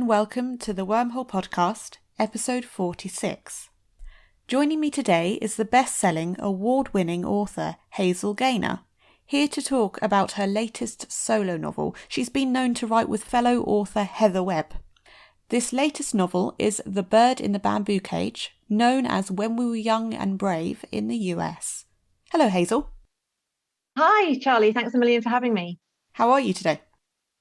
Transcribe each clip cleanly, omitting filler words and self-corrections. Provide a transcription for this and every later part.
and welcome to the Wormhole Podcast, episode 46. Joining me today is the best-selling, award-winning author Hazel Gaynor, here to talk about her latest solo novel she's been known to write with fellow author Heather Webb. This latest novel is The Bird in the Bamboo Cage, known as When We Were Young and Brave in the US. Hello, Hazel. Hi, Charlie. Thanks a million for having me. How are you today?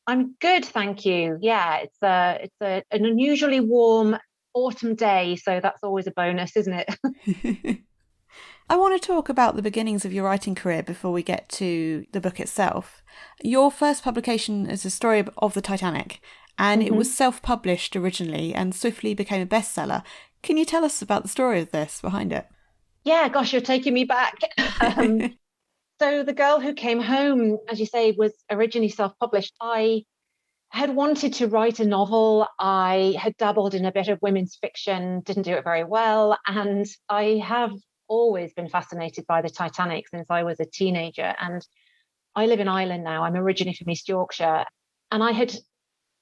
I'm good, thank you. Yeah, it's an unusually warm autumn day, so that's always a bonus, isn't it? I want to talk about the beginnings of your writing career before we get to the book itself. Your first publication is a story of the Titanic, and it was self-published originally and swiftly became a bestseller. Can you tell us about the story of this behind it? Yeah, gosh, you're taking me back. So The Girl Who Came Home, as you say, was originally self-published. I had wanted to write a novel. I had dabbled in a bit of women's fiction, didn't do it very well. And I have always been fascinated by the Titanic since I was a teenager. And I live in Ireland now. I'm originally from East Yorkshire. And I had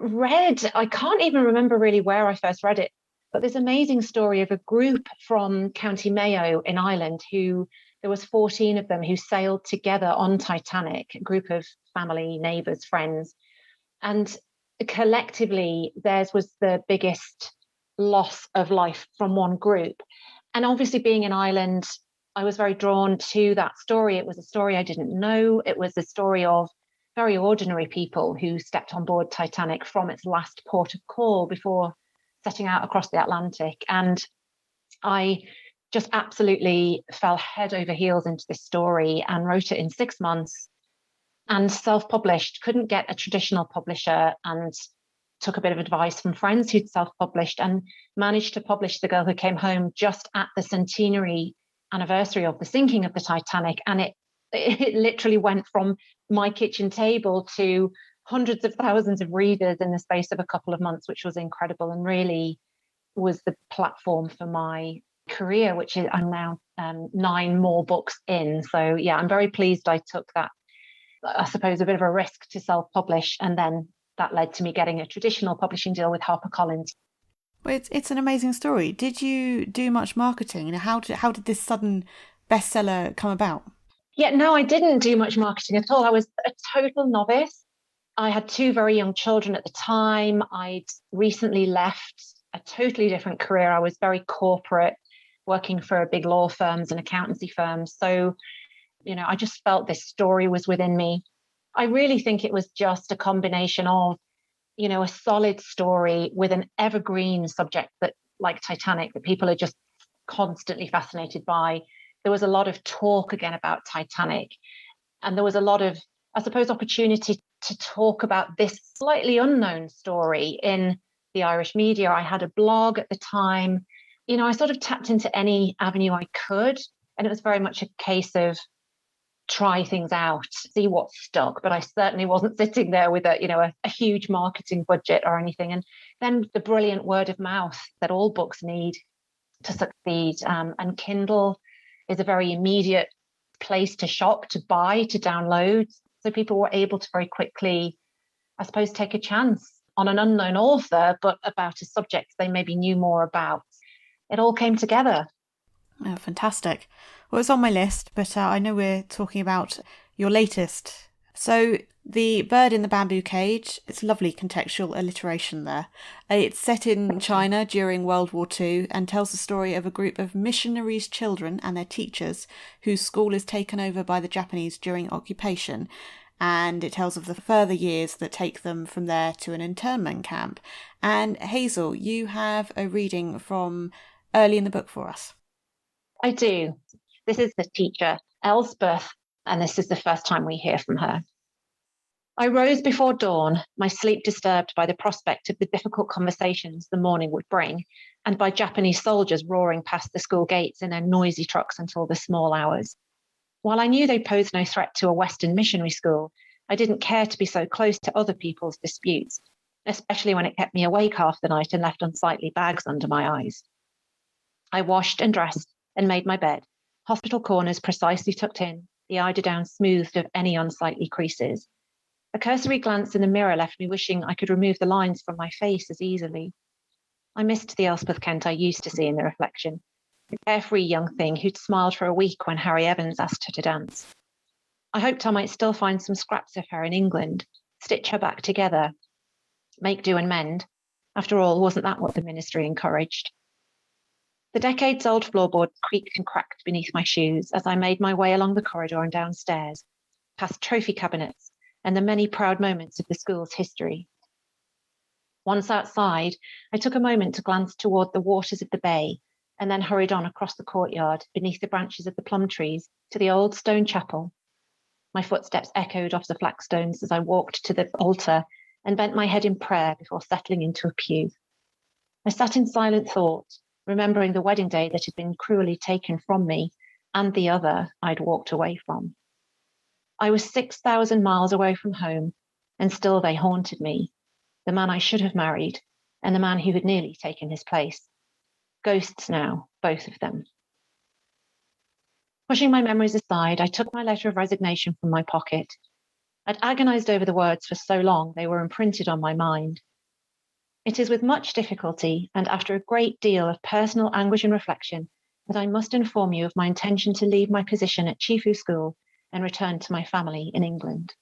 read, I can't even remember really where I first read it, but this amazing story of a group from County Mayo in Ireland there was 14 of them who sailed together on Titanic, a group of family, neighbours, friends. And collectively, theirs was the biggest loss of life from one group. And obviously being in Ireland, I was very drawn to that story. It was a story I didn't know. It was a story of very ordinary people who stepped on board Titanic from its last port of call before setting out across the Atlantic. And I just absolutely fell head over heels into this story and wrote it in 6 months and self-published. Couldn't get a traditional publisher and took a bit of advice from friends who'd self-published and managed to publish The Girl Who Came Home just at the centenary anniversary of the sinking of the Titanic. And it literally went from my kitchen table to hundreds of thousands of readers in the space of a couple of months, which was incredible and really was the platform for my career, which is I'm now 9 more books in. So yeah, I'm very pleased I took that, I suppose, a bit of a risk to self-publish, and then that led to me getting a traditional publishing deal with HarperCollins. Well, it's an amazing story. Did you do much marketing? How did this sudden bestseller come about? Yeah, no, I didn't do much marketing at all. I was a total novice. I had 2 very young children at the time. I'd recently left a totally different career. I was very corporate, working for big law firms and accountancy firms. So, I just felt this story was within me. I really think it was just a combination of, a solid story with an evergreen subject that, like Titanic, that people are just constantly fascinated by. There was a lot of talk again about Titanic, and there was a lot of, I suppose, opportunity to talk about this slightly unknown story in the Irish media. I had a blog at the time. I sort of tapped into any avenue I could, and it was very much a case of try things out, see what stuck. But I certainly wasn't sitting there with a huge marketing budget or anything. And then the brilliant word of mouth that all books need to succeed. And Kindle is a very immediate place to shop, to buy, to download. So people were able to very quickly, I suppose, take a chance on an unknown author, but about a subject they maybe knew more about. It all came together. Oh, fantastic. Well, it's on my list, but I know we're talking about your latest. So, The Bird in the Bamboo Cage, it's lovely contextual alliteration there. It's set in China during World War II and tells the story of a group of missionaries' children and their teachers whose school is taken over by the Japanese during occupation. And it tells of the further years that take them from there to an internment camp. And Hazel, you have a reading from early in the book for us. I do. This is the teacher, Elspeth, and this is the first time we hear from her. I rose before dawn, my sleep disturbed by the prospect of the difficult conversations the morning would bring, and by Japanese soldiers roaring past the school gates in their noisy trucks until the small hours. While I knew they posed no threat to a Western missionary school, I didn't care to be so close to other people's disputes, especially when it kept me awake half the night and left unsightly bags under my eyes. I washed and dressed and made my bed, hospital corners precisely tucked in, the eiderdown smoothed of any unsightly creases. A cursory glance in the mirror left me wishing I could remove the lines from my face as easily. I missed the Elspeth Kent I used to see in the reflection, the carefree young thing who'd smiled for a week when Harry Evans asked her to dance. I hoped I might still find some scraps of her in England, stitch her back together, make do and mend. After all, wasn't that what the ministry encouraged? The decades-old floorboard creaked and cracked beneath my shoes as I made my way along the corridor and downstairs, past trophy cabinets and the many proud moments of the school's history. Once outside, I took a moment to glance toward the waters of the bay and then hurried on across the courtyard beneath the branches of the plum trees to the old stone chapel. My footsteps echoed off the flagstones as I walked to the altar and bent my head in prayer before settling into a pew. I sat in silent thought, remembering the wedding day that had been cruelly taken from me and the other I'd walked away from. I was 6,000 miles away from home, and still they haunted me. The man I should have married, and the man who had nearly taken his place. Ghosts now, both of them. Pushing my memories aside, I took my letter of resignation from my pocket. I'd agonized over the words for so long they were imprinted on my mind. It is with much difficulty, and after a great deal of personal anguish and reflection, that I must inform you of my intention to leave my position at Chefoo School and return to my family in England.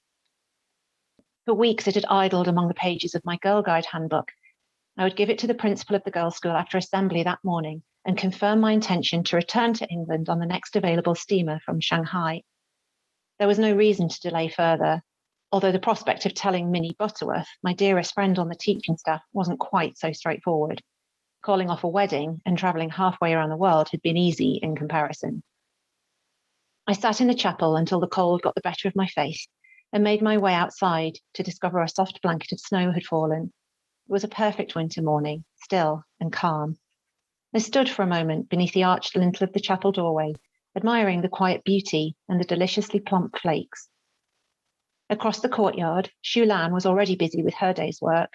For weeks it had idled among the pages of my Girl Guide handbook. I would give it to the principal of the girls' school after assembly that morning and confirm my intention to return to England on the next available steamer from Shanghai. There was no reason to delay further, although the prospect of telling Minnie Butterworth, my dearest friend on the teaching staff, wasn't quite so straightforward. Calling off a wedding and travelling halfway around the world had been easy in comparison. I sat in the chapel until the cold got the better of my face and made my way outside to discover a soft blanket of snow had fallen. It was a perfect winter morning, still and calm. I stood for a moment beneath the arched lintel of the chapel doorway, admiring the quiet beauty and the deliciously plump flakes. Across the courtyard, Shu Lan was already busy with her day's work.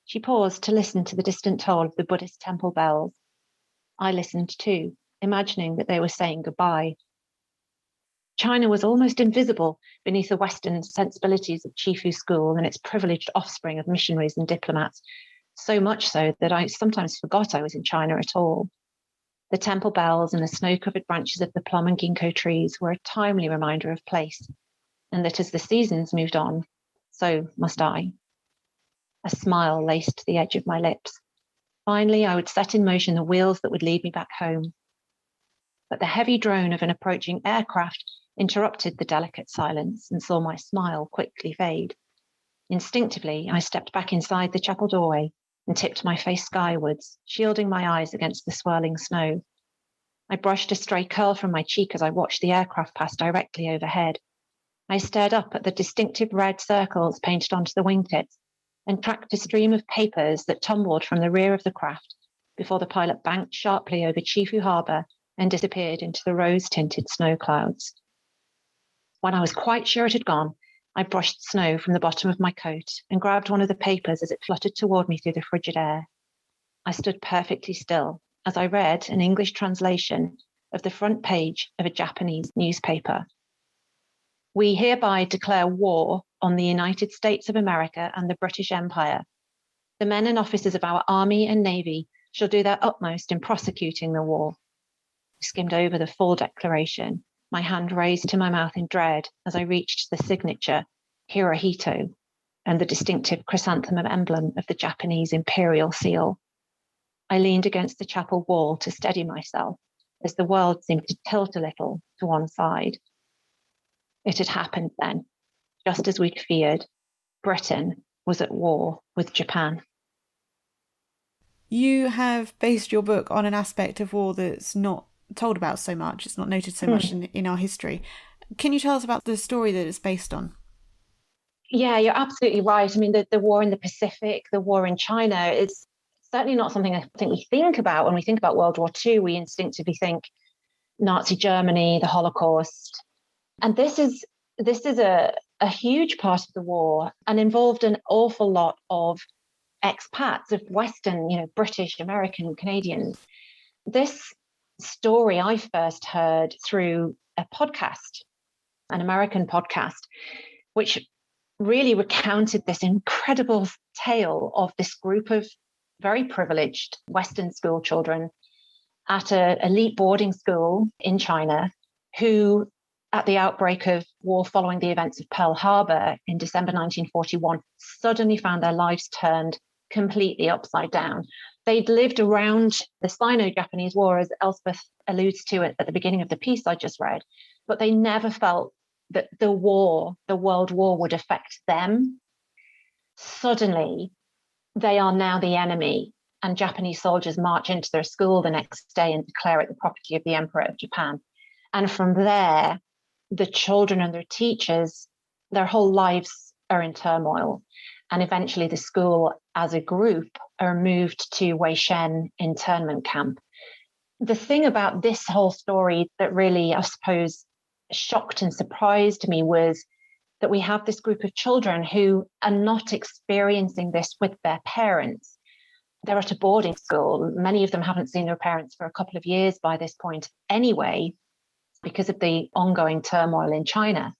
She paused to listen to the distant toll of the Buddhist temple bells. I listened too, imagining that they were saying goodbye. China was almost invisible beneath the Western sensibilities of Chefoo School and its privileged offspring of missionaries and diplomats, so much so that I sometimes forgot I was in China at all. The temple bells and the snow-covered branches of the plum and ginkgo trees were a timely reminder of place, and that as the seasons moved on, so must I. A smile laced the edge of my lips. Finally, I would set in motion the wheels that would lead me back home. But the heavy drone of an approaching aircraft interrupted the delicate silence and saw my smile quickly fade. Instinctively, I stepped back inside the chapel doorway and tipped my face skywards, shielding my eyes against the swirling snow. I brushed a stray curl from my cheek as I watched the aircraft pass directly overhead. I stared up at the distinctive red circles painted onto the wingtips and tracked a stream of papers that tumbled from the rear of the craft before the pilot banked sharply over Chefoo Harbour and disappeared into the rose-tinted snow clouds. When I was quite sure it had gone, I brushed snow from the bottom of my coat and grabbed one of the papers as it fluttered toward me through the frigid air. I stood perfectly still as I read an English translation of the front page of a Japanese newspaper. We hereby declare war on the United States of America and the British Empire. The men and officers of our Army and Navy shall do their utmost in prosecuting the war. I skimmed over the full declaration, my hand raised to my mouth in dread as I reached the signature, Hirohito, and the distinctive chrysanthemum emblem of the Japanese imperial seal. I leaned against the chapel wall to steady myself as the world seemed to tilt a little to one side. It had happened then, just as we'd feared. Britain was at war with Japan. You have based your book on an aspect of war that's not told about so much. It's not noted so much in our history. Can you tell us about the story that it's based on? Yeah, you're absolutely right. I mean, the war in the Pacific, the war in China, is certainly not something I think we think about. When we think about World War II, we instinctively think Nazi Germany, the Holocaust. And this is a huge part of the war and involved an awful lot of expats, of Western, British, American, Canadians. This story I first heard through a podcast, an American podcast, which really recounted this incredible tale of this group of very privileged Western school children at an elite boarding school in China who, at the outbreak of war following the events of Pearl Harbor in December 1941, suddenly found their lives turned completely upside down. They'd lived around the Sino-Japanese War, as Elspeth alludes to it at the beginning of the piece I just read, but they never felt that the war, the World War, would affect them. Suddenly, they are now the enemy, and Japanese soldiers march into their school the next day and declare it the property of the Emperor of Japan. And from there, the children and their teachers, their whole lives are in turmoil. And eventually the school as a group are moved to Weishen internment camp. The thing about this whole story that really, I suppose, shocked and surprised me was that we have this group of children who are not experiencing this with their parents. They're at a boarding school. Many of them haven't seen their parents for a couple of years by this point anyway, because of the ongoing turmoil in China.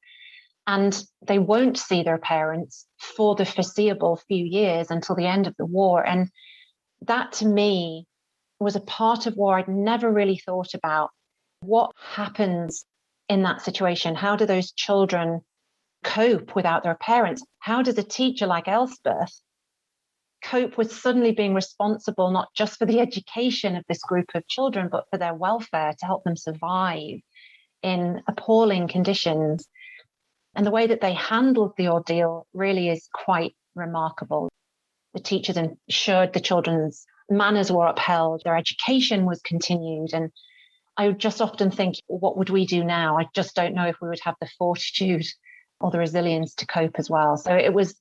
And they won't see their parents for the foreseeable few years until the end of the war. And that to me was a part of war I'd never really thought about. What happens in that situation? How do those children cope without their parents? How does a teacher like Elspeth cope with suddenly being responsible not just for the education of this group of children, but for their welfare, to help them survive in appalling conditions? And the way that they handled the ordeal really is quite remarkable. The teachers ensured the children's manners were upheld, their education was continued. And I would just often think, what would we do now? I just don't know if we would have the fortitude or the resilience to cope as well. So it was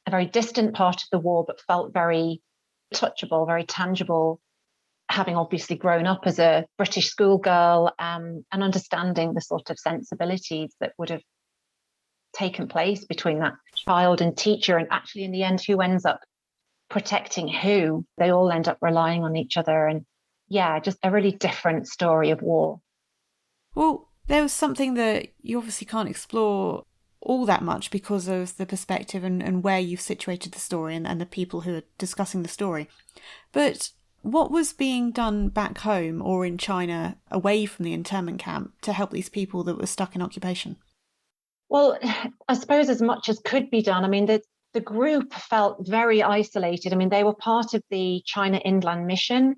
a very distant part of the war, but felt very touchable, very tangible, having obviously grown up as a British schoolgirl, and understanding the sort of sensibilities that would have taken place between that child and teacher, and actually in the end, who ends up protecting who. They all end up relying on each other. And yeah, just a really different story of war. Well, there was something that you obviously can't explore all that much because of the perspective and where you've situated the story and the people who are discussing the story. But what was being done back home or in China away from the internment camp to help these people that were stuck in occupation? Well, I suppose as much as could be done. I mean, the group felt very isolated. I mean, they were part of the China Inland Mission,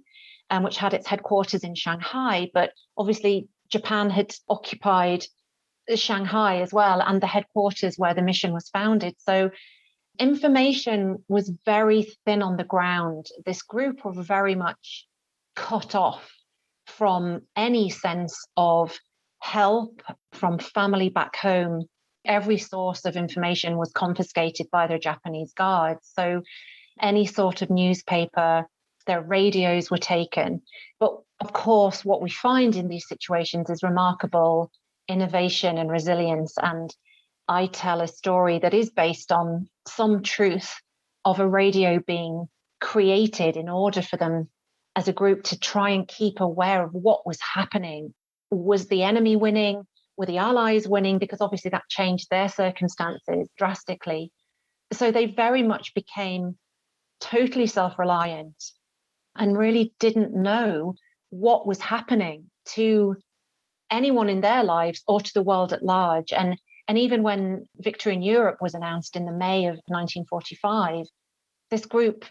which had its headquarters in Shanghai, but obviously Japan had occupied Shanghai as well, and the headquarters where the mission was founded. So information was very thin on the ground. This group were very much cut off from any sense of help from family back home. Every source of information was confiscated by their Japanese guards. So any sort of newspaper, their radios were taken. But of course, what we find in these situations is remarkable innovation and resilience. And I tell a story that is based on some truth of a radio being created in order for them as a group to try and keep aware of what was happening. Was the enemy winning? Were the Allies winning? Because obviously that changed their circumstances drastically. So they very much became totally self-reliant and really didn't know what was happening to anyone in their lives or to the world at large. And even when victory in Europe was announced in the May of 1945, this group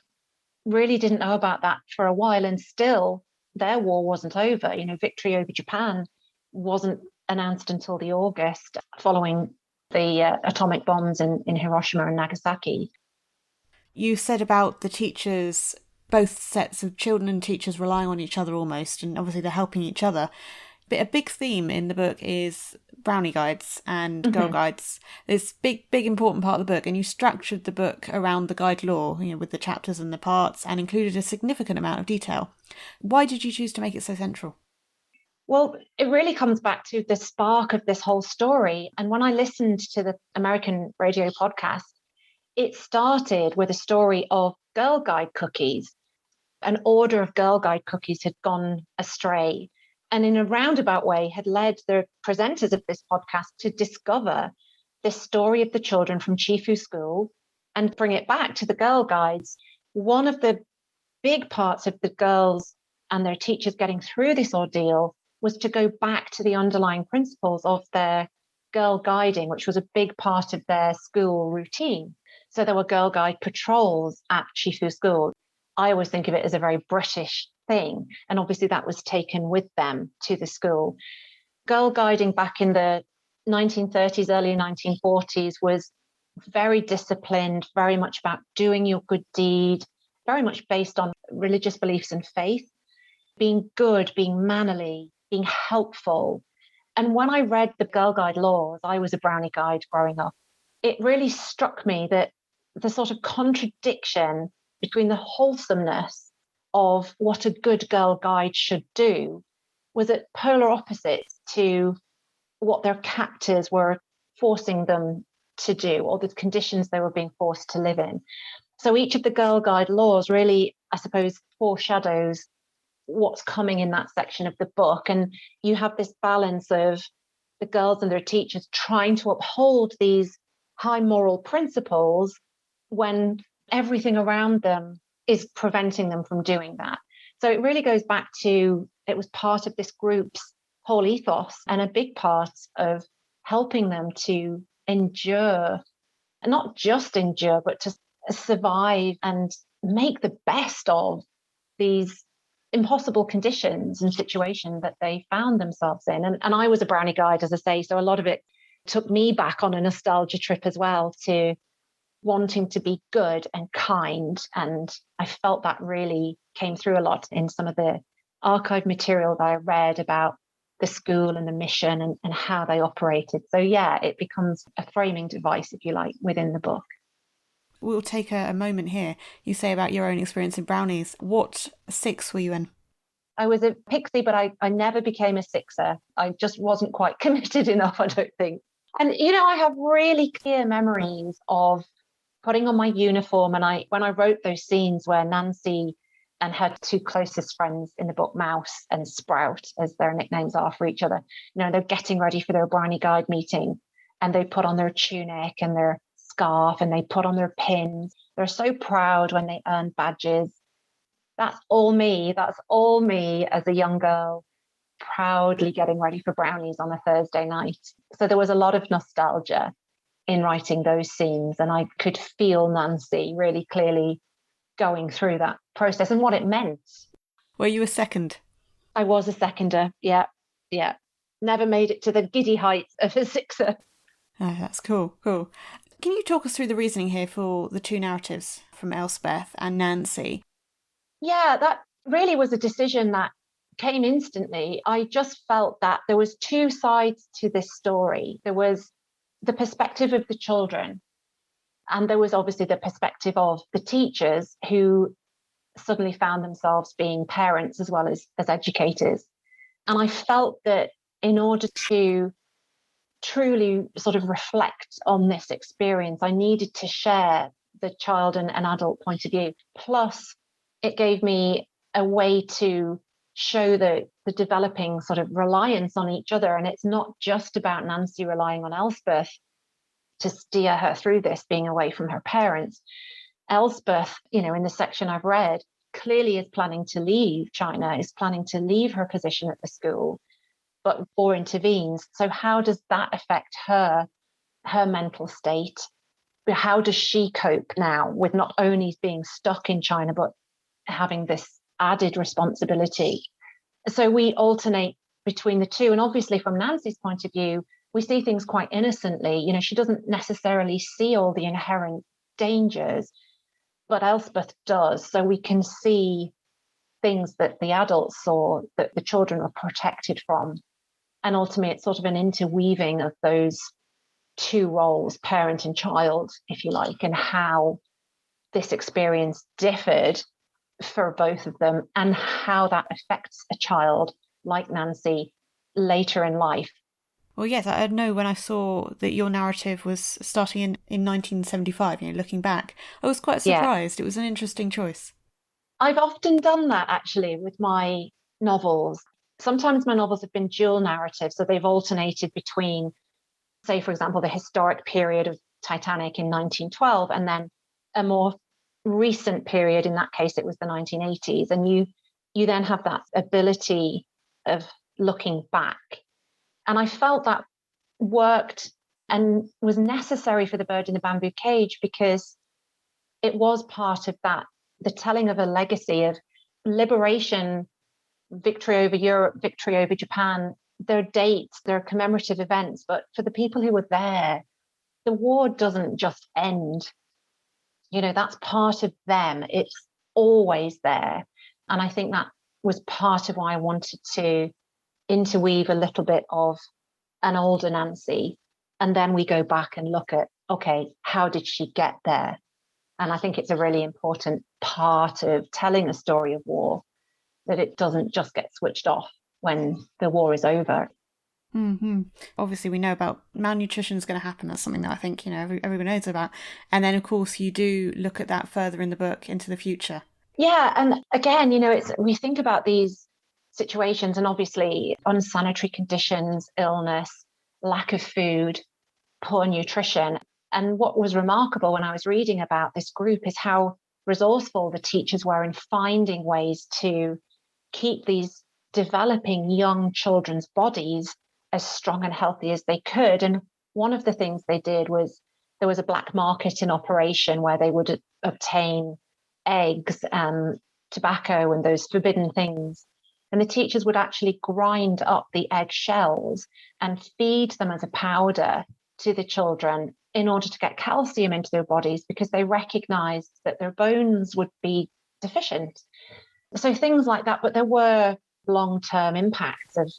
really didn't know about that for a while. And still, their war wasn't over. You know, victory over Japan wasn't announced until the August following the atomic bombs in Hiroshima and Nagasaki. You said about the teachers, both sets of children and teachers relying on each other almost, and obviously they're helping each other. But a big theme in the book is Brownie Guides and Girl Guides. It's big important part of the book, and you structured the book around the guide lore, you know, with the chapters and the parts, and included a significant amount of detail. Why did you choose to make it so central? Well, it really comes back to the spark of this whole story. And when I listened to the American radio podcast, it started with a story of Girl Guide cookies. An order of Girl Guide cookies had gone astray, and in a roundabout way had led the presenters of this podcast to discover this story of the children from Chefoo school and bring it back to the Girl Guides. One of the big parts of the girls and their teachers getting through this ordeal was to go back to the underlying principles of their girl guiding, which was a big part of their school routine. So there were Girl Guide patrols at Chefoo school. I always think of it as a very British thing. And obviously that was taken with them to the school. Girl guiding back in the 1930s, early 1940s was very disciplined, very much about doing your good deed, very much based on religious beliefs and faith, being good, being mannerly, being helpful. And when I read the Girl Guide laws, I was a Brownie Guide growing up, it really struck me that the sort of contradiction between the wholesomeness of what a good girl guide should do was at polar opposites to what their captors were forcing them to do, or the conditions they were being forced to live in. So each of the Girl Guide laws really, I suppose, foreshadows what's coming in that section of the book. And you have this balance of the girls and their teachers trying to uphold these high moral principles when everything around them is preventing them from doing that. So it really goes back to, it was part of this group's whole ethos and a big part of helping them to endure, and not just endure, but to survive and make the best of these impossible conditions and situations that they found themselves in. And I was a Brownie Guide, as I say, so a lot of it took me back on a nostalgia trip as well, to wanting to be good and kind. And I felt that really came through a lot in some of the archive material that I read about the school and the mission and how they operated. So yeah, it becomes a framing device, if you like, within the book. We'll take a moment here. You say about your own experience in Brownies. What six were you in? I was a pixie, but I never became a sixer. I just wasn't quite committed enough, I don't think. And, you know, I have really clear memories of putting on my uniform. And when I wrote those scenes where Nancy and her two closest friends in the book, Mouse and Sprout, as their nicknames are for each other, you know, they're getting ready for their Brownie Guide meeting, and they put on their tunic and their scarf and they put on their pins. They're so proud when they earn badges. That's all me. That's all me as a young girl, proudly getting ready for Brownies on a Thursday night. So there was a lot of nostalgia in writing those scenes, and I could feel Nancy really clearly going through that process and what it meant. Were you a second? I was a seconder. Yeah. Never made it to the giddy heights of a sixer. Oh, that's cool. Can you talk us through the reasoning here for the two narratives from Elspeth and Nancy? Yeah, that really was a decision that came instantly. I just felt that there was two sides to this story. There was the perspective of the children, and there was obviously the perspective of the teachers who suddenly found themselves being parents as well as educators. And I felt that in order to truly sort of reflect on this experience, I needed to share the child and an adult point of view. Plus, it gave me a way to show the developing sort of reliance on each other. And it's not just about Nancy relying on Elspeth to steer her through this, being away from her parents. Elspeth, you know, in the section I've read, clearly is planning to leave China, is planning to leave her position at the school, but war intervenes. So how does that affect her mental state? How does she cope now with not only being stuck in China, but having this added responsibility? So we alternate between the two. And obviously from Nancy's point of view, we see things quite innocently. You know, she doesn't necessarily see all the inherent dangers, but Elspeth does. So we can see things that the adults saw that the children were protected from. And ultimately, it's sort of an interweaving of those two roles, parent and child, if you like, and how this experience differed for both of them and how that affects a child like Nancy later in life. Well, yes, I know when I saw that your narrative was starting in 1975, you know, looking back, I was quite surprised. Yeah. It was an interesting choice. I've often done that, actually, with my novels. Sometimes my novels have been dual narrative, so they've alternated between say, for example, the historic period of Titanic in 1912, and then a more recent period, in that case, it was the 1980s. And you then have that ability of looking back. And I felt that worked and was necessary for The Bird in the Bamboo Cage, because it was part of that, the telling of a legacy of liberation, victory over Europe, victory over Japan. There are dates, there are commemorative events, but for the people who were there, the war doesn't just end. That's part of them. It's always there. And I think that was part of why I wanted to interweave a little bit of an older Nancy. And then we go back and look at, okay, how did she get there? And I think it's a really important part of telling a story of war, that it doesn't just get switched off when the war is over. Mm-hmm. Obviously, we know about malnutrition is going to happen. That's something that I think, everyone knows about. And then, of course, you do look at that further in the book into the future. Yeah. And again, we think about these situations, and obviously unsanitary conditions, illness, lack of food, poor nutrition. And what was remarkable when I was reading about this group is how resourceful the teachers were in finding ways to keep these developing young children's bodies as strong and healthy as they could. And one of the things they did was, there was a black market in operation where they would obtain eggs and tobacco and those forbidden things. And the teachers would actually grind up the egg shells and feed them as a powder to the children in order to get calcium into their bodies, because they recognized that their bones would be deficient. So things like that. But there were long-term impacts of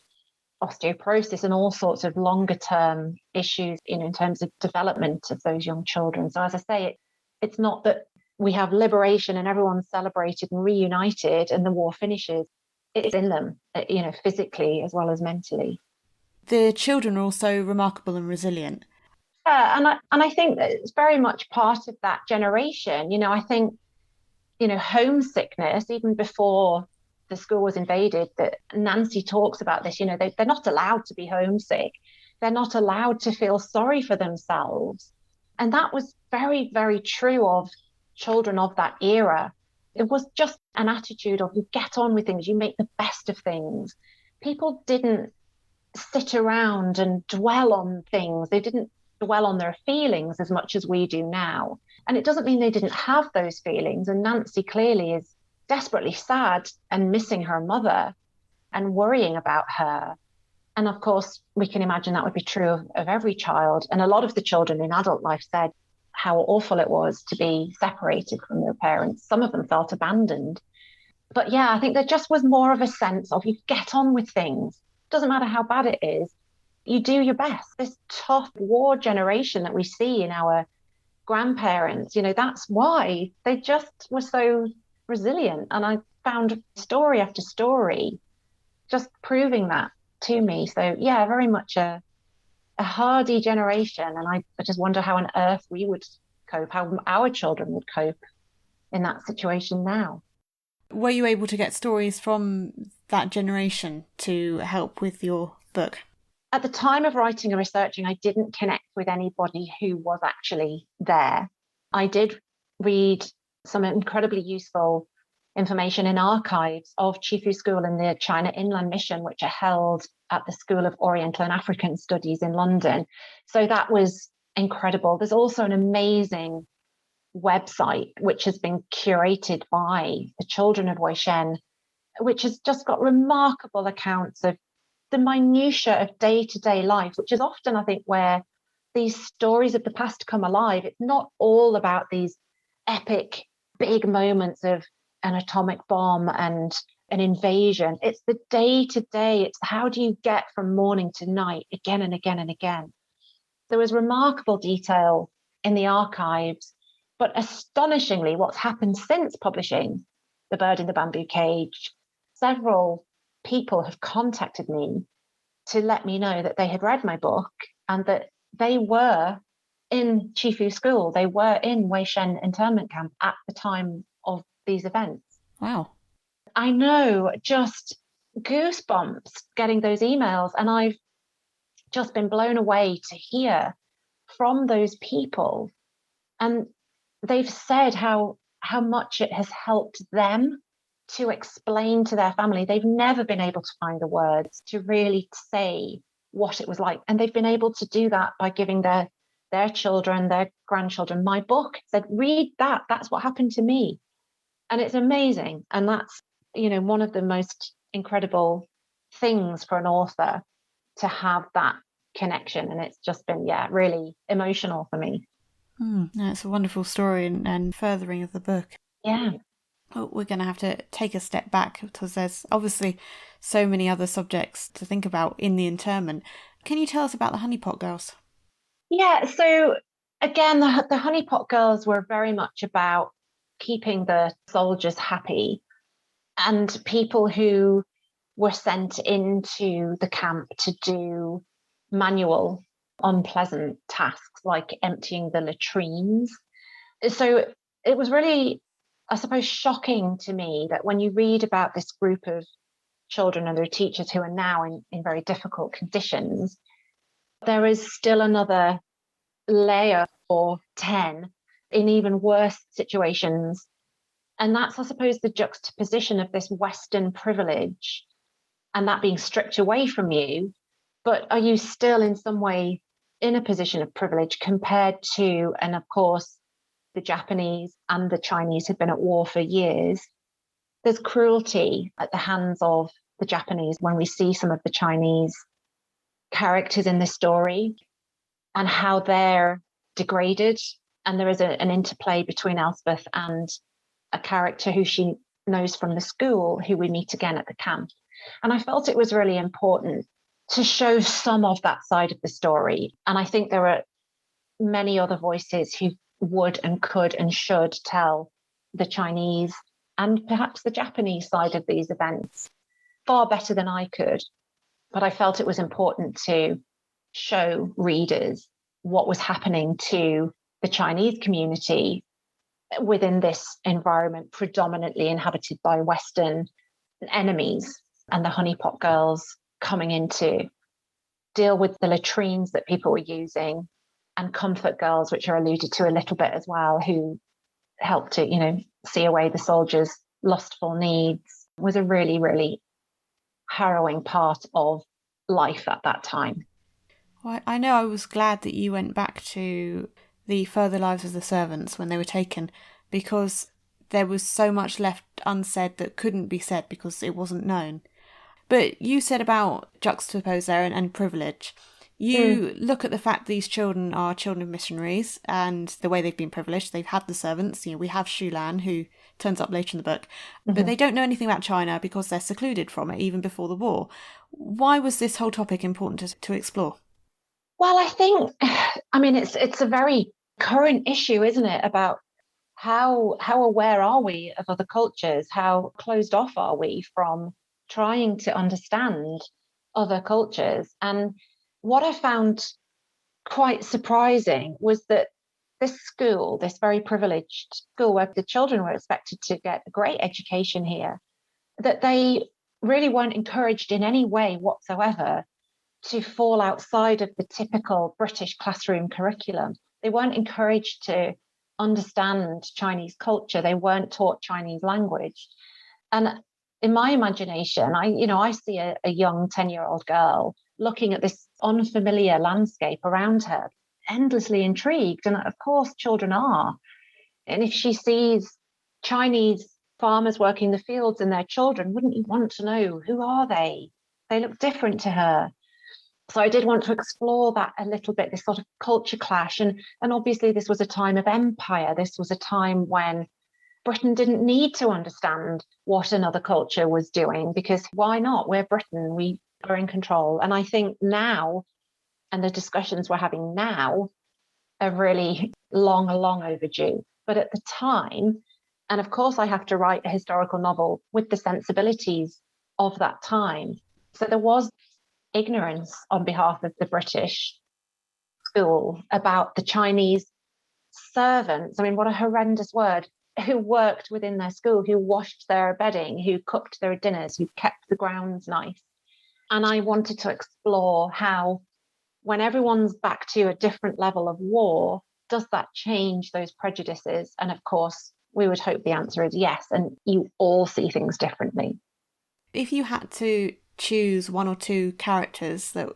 osteoporosis and all sorts of longer-term issues in terms of development of those young children. So as I say, it's not that we have liberation and everyone's celebrated and reunited and the war finishes. It's in them, physically as well as mentally. The children are also remarkable and resilient. Yeah, and I think that it's very much part of that generation. I think, homesickness, even before the school was invaded, that Nancy talks about this, they're not allowed to be homesick. They're not allowed to feel sorry for themselves. And that was very, very true of children of that era. It was just an attitude of, you get on with things, you make the best of things. People didn't sit around and dwell on things. They didn't dwell on their feelings as much as we do now. And it doesn't mean they didn't have those feelings. And Nancy clearly is desperately sad and missing her mother and worrying about her. And of course, we can imagine that would be true of every child. And a lot of the children in adult life said how awful it was to be separated from their parents. Some of them felt abandoned. But yeah, I think there just was more of a sense of, you get on with things. Doesn't matter how bad it is, you do your best. This tough war generation that we see in our grandparents, that's why they just were so resilient. And I found story after story just proving that to me. So yeah, very much a hardy generation. And I just wonder how on earth we would cope, how our children would cope in that situation now. Were you able to get stories from that generation to help with your book? At the time of writing and researching, I didn't connect with anybody who was actually there. I did read some incredibly useful information in archives of Chefoo School and the China Inland Mission, which are held at the School of Oriental and African Studies in London. So that was incredible. There's also an amazing website which has been curated by the children of Weishen, which has just got remarkable accounts of the minutiae of day-to-day life, which is often, I think, where these stories of the past come alive. It's not all about these epic, big moments of an atomic bomb and an invasion. It's the day-to-day. It's how do you get from morning to night again and again and again. There was remarkable detail in the archives, but astonishingly, what's happened since publishing The Bird in the Bamboo Cage, several people have contacted me to let me know that they had read my book and that they were in Chefoo School. They were in Weishen internment camp at the time of these events. Wow. I know, just goosebumps getting those emails. And I've just been blown away to hear from those people. And they've said how much it has helped them to explain to their family. They've never been able to find the words to really say what it was like. And they've been able to do that by giving their children, their grandchildren, my book, said, read that. That's what happened to me. And it's amazing. And that's, one of the most incredible things for an author, to have that connection. And it's just been, really emotional for me. No, it's a wonderful story and furthering of the book. Yeah. Oh, we're going to have to take a step back because there's obviously so many other subjects to think about in the interment. Can you tell us about the Honeypot Girls? Yeah, so again, the Honeypot Girls were very much about keeping the soldiers happy, and people who were sent into the camp to do manual, unpleasant tasks like emptying the latrines. So it was really, I suppose, shocking to me that when you read about this group of children and their teachers who are now in very difficult conditions, there is still another layer or 10 in even worse situations. And that's, I suppose, the juxtaposition of this Western privilege and that being stripped away from you. But are you still in some way in a position of privilege compared to, and of course, the Japanese and the Chinese had been at war for years. There's cruelty at the hands of the Japanese when we see some of the Chinese characters in this story and how they're degraded. And there is an interplay between Elspeth and a character who she knows from the school, who we meet again at the camp. And I felt it was really important to show some of that side of the story. And I think there are many other voices who would and could and should tell the Chinese and perhaps the Japanese side of these events far better than I could. But I felt it was important to show readers what was happening to the Chinese community within this environment predominantly inhabited by Western enemies, and the Honeypot Girls coming in to deal with the latrines that people were using, and comfort girls, which are alluded to a little bit as well, who helped to, see away the soldiers' lustful needs, was a really, really harrowing part of life at that time. Well, I know I was glad that you went back to the further lives of the servants when they were taken, because there was so much left unsaid that couldn't be said because it wasn't known. But you said about juxtapose there and privilege. You look at the fact these children are children of missionaries and the way they've been privileged. They've had the servants. We have Shulan, who turns up later in the book, but they don't know anything about China because they're secluded from it even before the war. Why was this whole topic important to explore? Well, I think, it's a very current issue, isn't it, about how aware are we of other cultures? How closed off are we from trying to understand other cultures? And what I found quite surprising was that this school, this very privileged school where the children were expected to get a great education here, that they really weren't encouraged in any way whatsoever to fall outside of the typical British classroom curriculum. They weren't encouraged to understand Chinese culture. They weren't taught Chinese language. And in my imagination, I see a young 10-year-old girl looking at this unfamiliar landscape around her, endlessly intrigued. And of course, children are. And if she sees Chinese farmers working the fields and their children, wouldn't you want to know, who are they? They look different to her. So I did want to explore that a little bit, this sort of culture clash. And obviously, this was a time of empire. This was a time when Britain didn't need to understand what another culture was doing, because why not? We're Britain. We are in control. And I think now, and the discussions we're having now, are really long overdue. But at the time, and of course, I have to write a historical novel with the sensibilities of that time. So there was ignorance on behalf of the British school about the Chinese servants. I mean, what a horrendous word, who worked within their school, who washed their bedding, who cooked their dinners, who kept the grounds nice. And I wanted to explore how when everyone's back to a different level of war, does that change those prejudices? And of course, we would hope the answer is yes. And you all see things differently. If you had to choose one or two characters that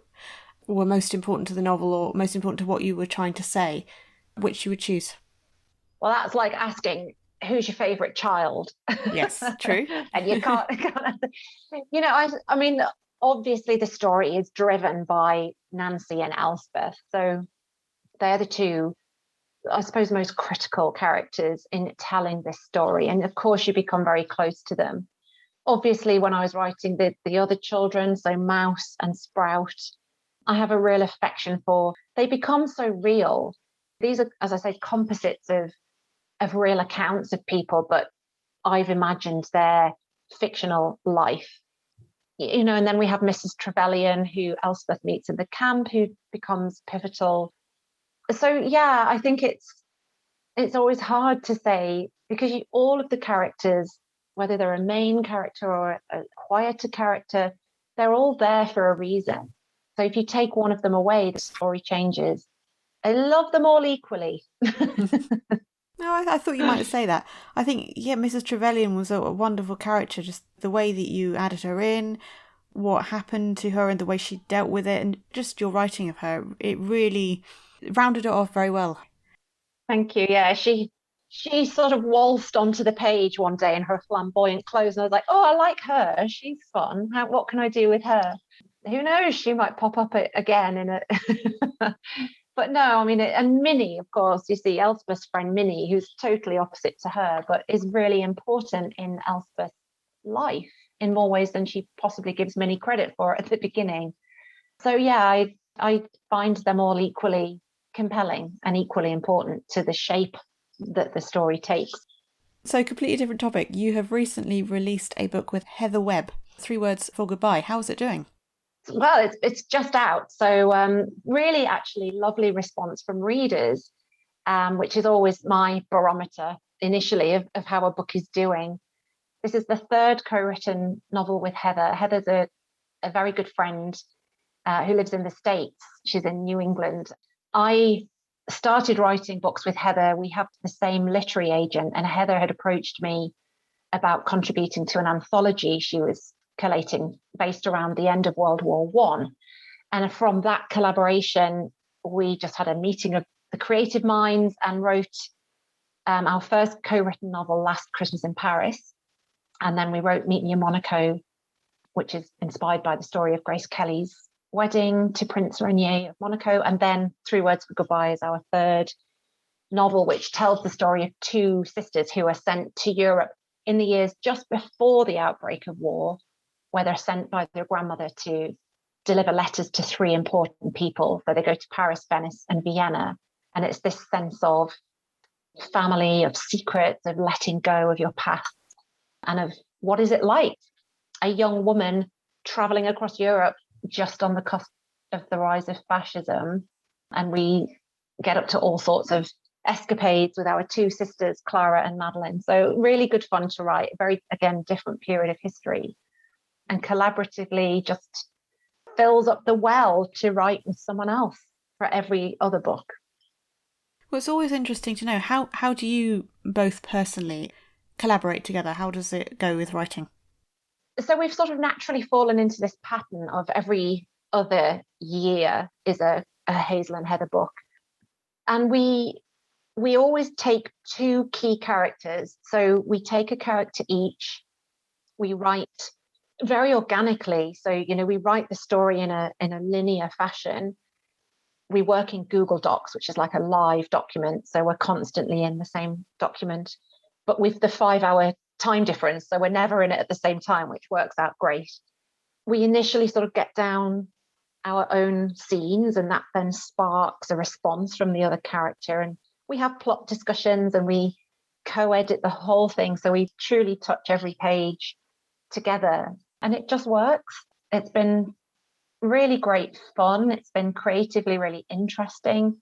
were most important to the novel or most important to what you were trying to say, which you would choose? Well, that's like asking, who's your favorite child? Yes, true. And you can't I mean, obviously the story is driven by Nancy and Elspeth. So they're the two, I suppose, most critical characters in telling this story. And of course, you become very close to them. Obviously, when I was writing the other children, so Mouse and Sprout, I have a real affection for. They become so real. These are, as I say, composites of real accounts of people, but I've imagined their fictional life. And then we have Mrs. Trevelyan, who Elspeth meets in the camp, who becomes pivotal. So yeah, I think it's always hard to say, because all of the characters, whether they're a main character or a quieter character, they're all there for a reason. So if you take one of them away, the story changes. I love them all equally. No, I thought you might say that. I think, yeah, Mrs. Trevelyan was a wonderful character, just the way that you added her in, what happened to her and the way she dealt with it, and just your writing of her, it really rounded it off very well. Thank you. Yeah, she sort of waltzed onto the page one day in her flamboyant clothes, and I was like, oh, I like her. She's fun. What can I do with her? Who knows? She might pop up again in a. But no, I mean, and Minnie, of course, you see Elspeth's friend Minnie, who's totally opposite to her, but is really important in Elspeth's life in more ways than she possibly gives Minnie credit for at the beginning. So yeah, I find them all equally compelling and equally important to the shape that the story takes. So, completely different topic. You have recently released a book with Heather Webb, 3 Words for Goodbye. How is it doing? Well, it's just out. So really, actually, lovely response from readers, which is always my barometer initially of how a book is doing. This is the third co-written novel with Heather. Heather's a very good friend who lives in the States. She's in New England. I started writing books with Heather. We have the same literary agent, and Heather had approached me about contributing to an anthology she was collating based around the end of World War One. And from that collaboration, we just had a meeting of the creative minds and wrote our first co-written novel, Last Christmas in Paris. And then we wrote Meet Me in Monaco, which is inspired by the story of Grace Kelly's wedding to Prince Rainier of Monaco. And then 3 Words for Goodbye is our third novel, which tells the story of 2 sisters who are sent to Europe in the years just before the outbreak of war, where they're sent by their grandmother to deliver letters to 3 important people. So they go to Paris, Venice, and Vienna. And it's this sense of family, of secrets, of letting go of your past, and of what is it like, a young woman traveling across Europe just on the cusp of the rise of fascism. And we get up to all sorts of escapades with our 2 sisters, Clara and Madeline. So really good fun to write, a very, again, different period of history. And collaboratively just fills up the well to write with someone else for every other book. Well, it's always interesting to know, how do you both personally collaborate together? How does it go with writing? So we've sort of naturally fallen into this pattern of every other year is a Hazel and Heather book. And we always take 2 key characters. So we take a character each. We write very organically. So, we write the story in a linear fashion. We work in Google Docs, which is like a live document. So we're constantly in the same document, but with the 5-hour time difference. So we're never in it at the same time, which works out great. We initially sort of get down our own scenes, and that then sparks a response from the other character. And we have plot discussions and we co-edit the whole thing. So we truly touch every page together, and it just works. It's been really great fun. It's been creatively really interesting.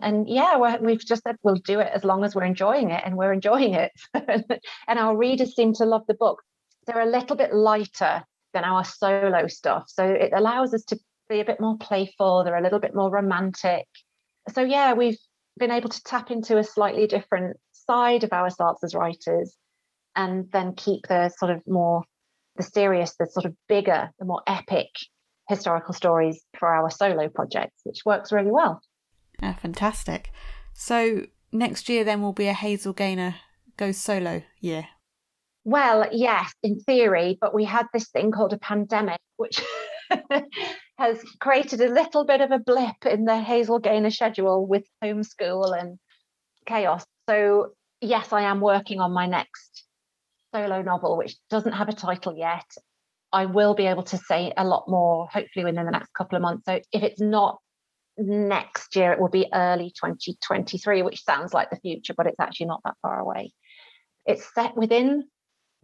And yeah, we've just said we'll do it as long as we're enjoying it, and we're enjoying it. And our readers seem to love the book. They're a little bit lighter than our solo stuff. So it allows us to be a bit more playful. They're a little bit more romantic. So yeah, we've been able to tap into a slightly different side of ourselves as writers, and then keep the sort of more the serious, the sort of bigger, the more epic historical stories for our solo projects, which works really well. Yeah, fantastic. So next year then will be a Hazel Gaynor goes solo year. Well, yes, in theory, but we had this thing called a pandemic, which has created a little bit of a blip in the Hazel Gaynor schedule with homeschool and chaos. So yes, I am working on my next solo novel, which doesn't have a title yet. I will be able to say a lot more, hopefully within the next couple of months. So if it's not next year, it will be early 2023, which sounds like the future, but it's actually not that far away. It's set within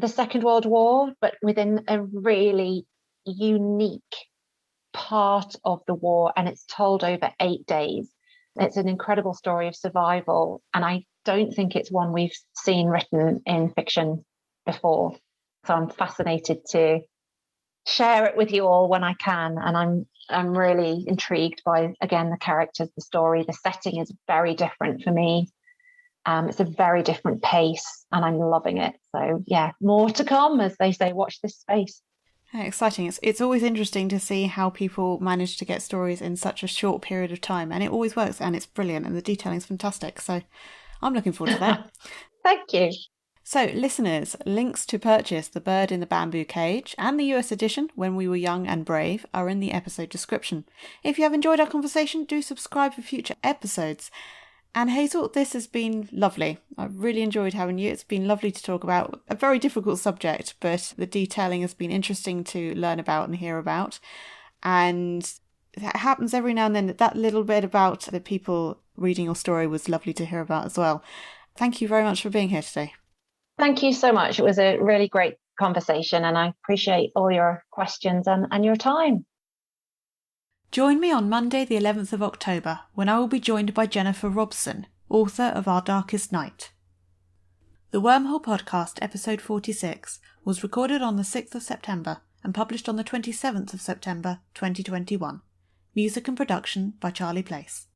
the Second World War, but within a really unique part of the war, and it's told over 8 days. It's an incredible story of survival, and I don't think it's one we've seen written in fiction before. So I'm fascinated to share it with you all when I can, and I'm really intrigued by, again, the characters, the story. The setting is very different for me. It's a very different pace, and I'm loving it. So yeah, more to come, as they say. Watch this space. Exciting. It's always interesting to see how people manage to get stories in such a short period of time, and it always works, and it's brilliant, and the detailing is fantastic. So I'm looking forward to that. Thank you. So, listeners, links to purchase The Bird in the Bamboo Cage and the US edition, When We Were Young and Brave, are in the episode description. If you have enjoyed our conversation, do subscribe for future episodes. And Hazel, this has been lovely. I've really enjoyed having you. It's been lovely to talk about a very difficult subject, but the detailing has been interesting to learn about and hear about. And it happens every now and then that little bit about the people reading your story was lovely to hear about as well. Thank you very much for being here today. Thank you so much. It was a really great conversation, and I appreciate all your questions and your time. Join me on Monday the 11th of October when I will be joined by Jennifer Robson, author of Our Darkest Night. The Wormhole Podcast, episode 46, was recorded on the 6th of September and published on the 27th of September 2021. Music and production by Charlie Place.